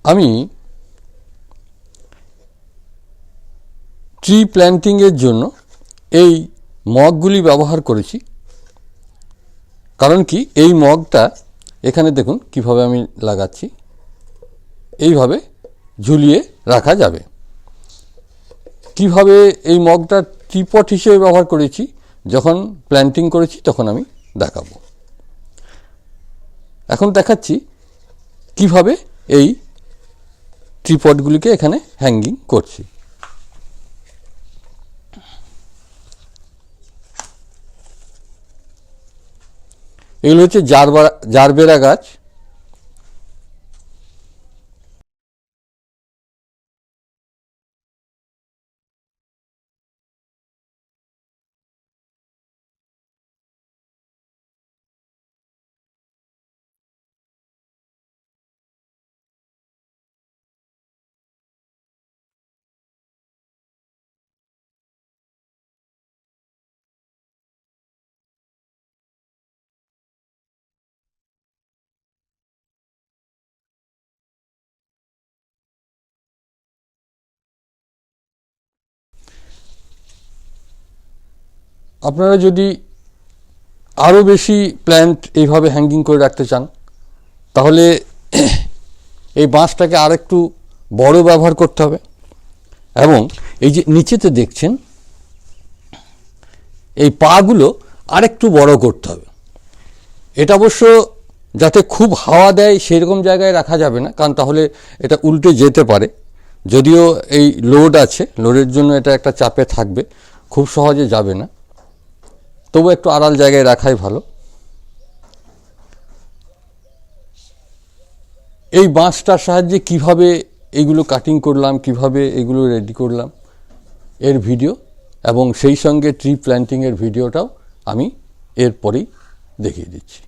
আমি ট্রি প্ল্যান্টিংয়ের জন্য এই মগগুলি ব্যবহার করেছি। কারণ কি, এই মগটা এখানে দেখুন কিভাবে আমি লাগাচ্ছি, এইভাবে ঝুলিয়ে রাখা যাবে। কিভাবে এই মগটা ট্রিপট হিসেবে ব্যবহার করেছি যখন প্ল্যান্টিং করেছি তখন আমি দেখাবো। এখন দেখাচ্ছি কিভাবে এই ট্রিপটগুলিকে এখানে হ্যাঙ্গিং করছি। এগুলো হচ্ছে জারবেরা গাছ। আপনারা যদি আরও বেশি প্ল্যান্ট এইভাবে হ্যাঙ্গিং করে রাখতে চান তাহলে এই বাঁশটাকে আর একটু বড় ব্যবহার করতে হবে। এবং এই যে নিচেতে দেখছেন এই পাগুলো আর একটু বড় করতে হবে। এটা অবশ্য যাতে খুব হাওয়া দেয় সেরকম জায়গায় রাখা যাবে না, কারণ তাহলে এটা উল্টে যেতে পারে। যদিও এই লোড আছে, লোডের জন্য এটা একটা চাপে থাকবে, খুব সহজে যাবে না, তবু একটু আড়াল জায়গায় রাখাই ভালো। এই বাঁশটার সাহায্যে কিভাবে এগুলো কাটিং করলাম, কিভাবে এগুলো রেডি করলাম এর ভিডিও এবং সেই সঙ্গে ট্রি প্ল্যান্টিংয়ের ভিডিওটাও আমি এরপরেই দেখিয়ে দিচ্ছি।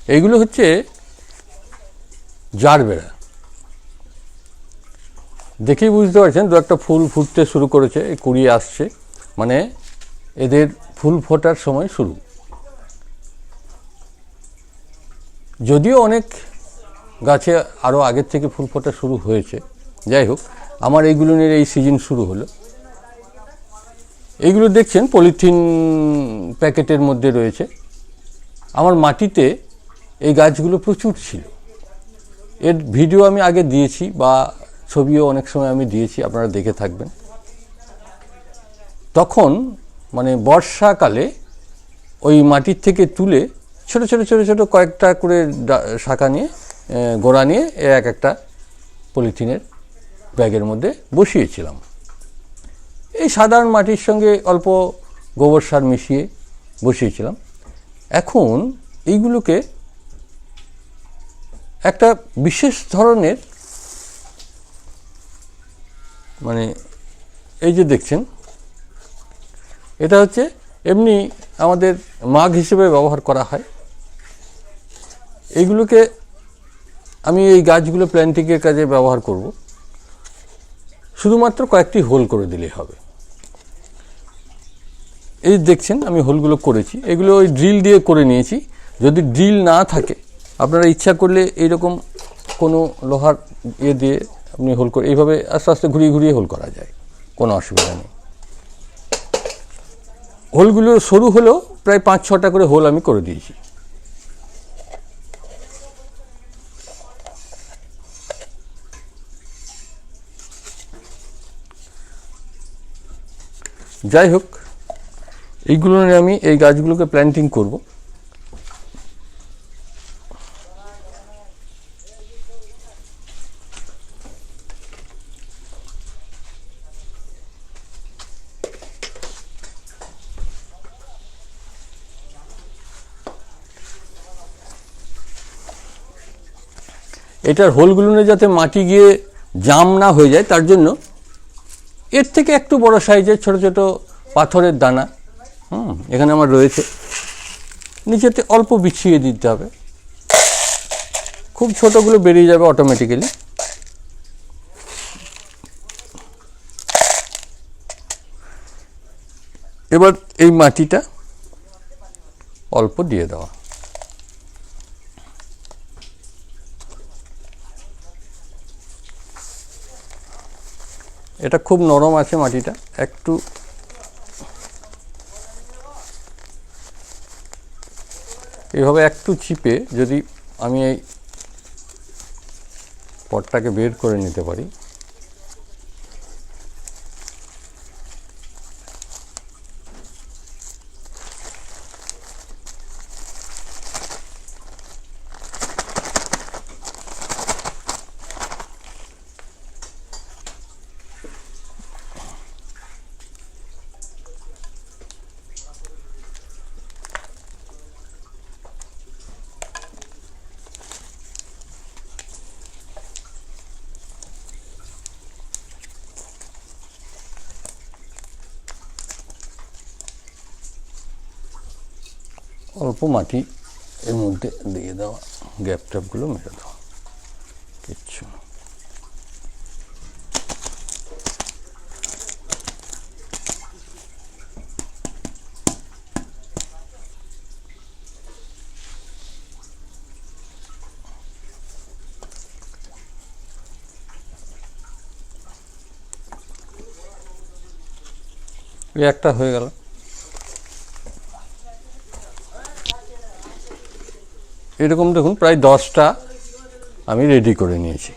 এইগুলো হচ্ছে জারবেরা। দেখেই বুঝতে পারছেন দু একটা ফুল ফুটতে শুরু করেছে, কুড়িয়ে আসছে, মানে এদের ফুল ফোটার সময় শুরু। যদিও অনেক গাছে আরও আগের থেকে ফুল ফোটা শুরু হয়েছে, যাই হোক আমার এইগুলো নিয়ে এই সিজন শুরু হলো। এইগুলো দেখছেন পলিথিন প্যাকেটের মধ্যে রয়েছে। আমার মাটিতে এই গাছগুলো প্রচুর ছিল, এর ভিডিও আমি আগে দিয়েছি বা ছবিও অনেক সময় আমি দিয়েছি, আপনারা দেখে থাকবেন। তখন মানে বর্ষাকালে ওই মাটির থেকে তুলে ছোট ছোট ছোট ছোট কয়েকটা করে শাখা নিয়ে গোড়া নিয়ে এক একটা পলিথিনের ব্যাগের মধ্যে বসিয়েছিলাম। এই সাধারণ মাটির সঙ্গে অল্প গোবর সার মিশিয়ে বসিয়েছিলাম। এখন এইগুলোকে একটা বিশেষ ধরনের, মানে এই যে দেখছেন এটা হচ্ছে এমনি আমাদের মাগ হিসেবে ব্যবহার করা হয়। এইগুলোকে আমি এই গাছগুলো প্ল্যান্টিংয়ের কাজে ব্যবহার করব। শুধুমাত্র কয়েকটি হোল করে দিলেই হবে। এই দেখছেন আমি হোলগুলো করেছি, এগুলো ওই ড্রিল দিয়ে করে নিয়েছি। যদি ড্রিল না থাকে আপনারা ইচ্ছা করলে এইরকম কোনো লোহার দিয়ে আপনি হোল করে এইভাবে আস্তে আস্তে ঘুরিয়ে ঘুরিয়ে হোল করা যায়, কোনো অসুবিধা নেই। হোলগুলো সরু হলেও প্রায় 5-6টা করে হোল আমি করে দিয়েছি। যাই হোক এইগুলো নিয়ে আমি এই গাছগুলোকে প্ল্যান্টিং করব। এটার হোলগুলো যাতে মাটি গিয়ে জাম না হয়ে যায় তার জন্য এর থেকে একটু বড় সাইজের ছোট ছোট পাথরের দানা এখানে আমার রয়েছে, নিচেতে অল্প বিছিয়ে দিতে হবে। খুব ছোটগুলো বেরিয়ে যাবে অটোমেটিক্যালি। এবার এই মাটিটা অল্প দিয়ে দেওয়া। এটা খুব নরম আছে মাটিটা, একটু এইভাবে একটু চিপে যদি আমি এই পটটাকে বের করে নিতে পারি, অল্প মাটি এর মধ্যে দিয়ে দেওয়া, গ্যাপ ট্যাপগুলো মেরে দেওয়া, কিচ্ছু না। এই একটা হয়ে গেল। এরকম দেখুন প্রায় 10টা আমি রেডি করে নিয়েছি।